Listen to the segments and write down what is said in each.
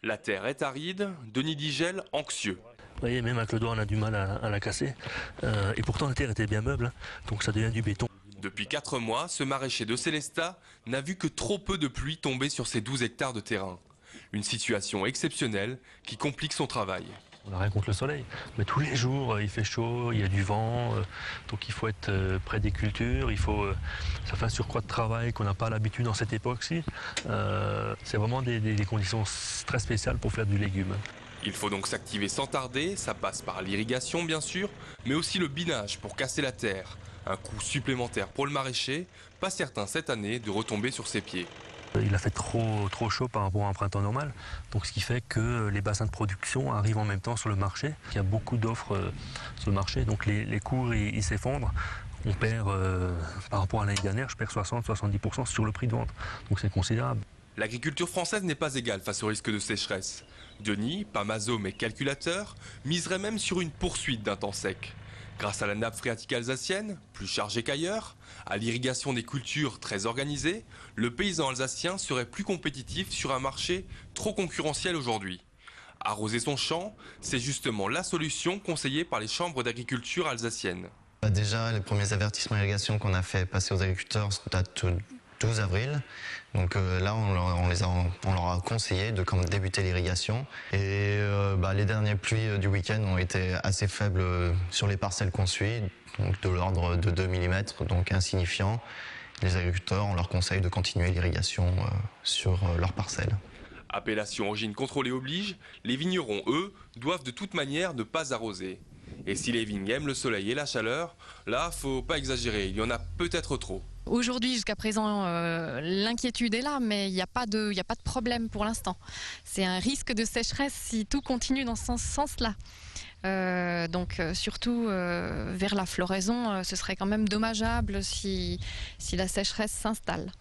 La terre est aride, Denis Digel anxieux. Vous voyez, même avec le doigt, on a du mal à la casser. Et pourtant, la terre était bien meuble, hein, donc ça devient du béton. Depuis 4 mois, ce maraîcher de Célestat n'a vu que trop peu de pluie tomber sur ses 12 hectares de terrain. Une situation exceptionnelle qui complique son travail. On n'a rien contre le soleil, mais tous les jours, il fait chaud, il y a du vent, donc il faut être près des cultures, ça fait un surcroît de travail qu'on n'a pas l'habitude dans cette époque-ci. C'est vraiment des conditions très spéciales pour faire du légume. Il faut donc s'activer sans tarder, ça passe par l'irrigation bien sûr, mais aussi le binage pour casser la terre. Un coût supplémentaire pour le maraîcher, pas certain cette année de retomber sur ses pieds. Il a fait trop chaud par rapport à un printemps normal, donc ce qui fait que les bassins de production arrivent en même temps sur le marché. Il y a beaucoup d'offres sur le marché, donc les cours ils s'effondrent. On perd, par rapport à l'année dernière, je perds 60-70% sur le prix de vente, donc c'est considérable. L'agriculture française n'est pas égale face au risque de sécheresse. Denis, pas maso mais calculateur, miserait même sur une poursuite d'un temps sec. Grâce à la nappe phréatique alsacienne, plus chargée qu'ailleurs, à l'irrigation des cultures très organisée, le paysan alsacien serait plus compétitif sur un marché trop concurrentiel aujourd'hui. Arroser son champ, c'est justement la solution conseillée par les chambres d'agriculture alsaciennes. Déjà, les premiers avertissements d'irrigation qu'on a fait passer aux agriculteurs datent du 12 avril. Donc là, on leur a conseillé de débuter l'irrigation. Et les dernières pluies du week-end ont été assez faibles sur les parcelles qu'on suit, donc de l'ordre de 2 mm, donc insignifiant. Les agriculteurs, on leur conseille de continuer l'irrigation sur leurs parcelles. Appellation origine contrôlée oblige, les vignerons, eux, doivent de toute manière ne pas arroser. Et si les vignes aiment le soleil et la chaleur, là, faut pas exagérer, il y en a peut-être trop. Aujourd'hui, jusqu'à présent, l'inquiétude est là, mais il n'y a pas de problème pour l'instant. C'est un risque de sécheresse si tout continue dans ce sens-là. Donc surtout vers la floraison, ce serait quand même dommageable si la sécheresse s'installe.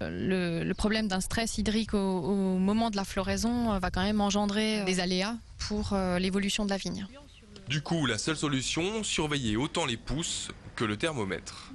Le problème d'un stress hydrique au moment de la floraison va quand même engendrer des aléas pour l'évolution de la vigne. Du coup, la seule solution, surveiller autant les pousses que le thermomètre.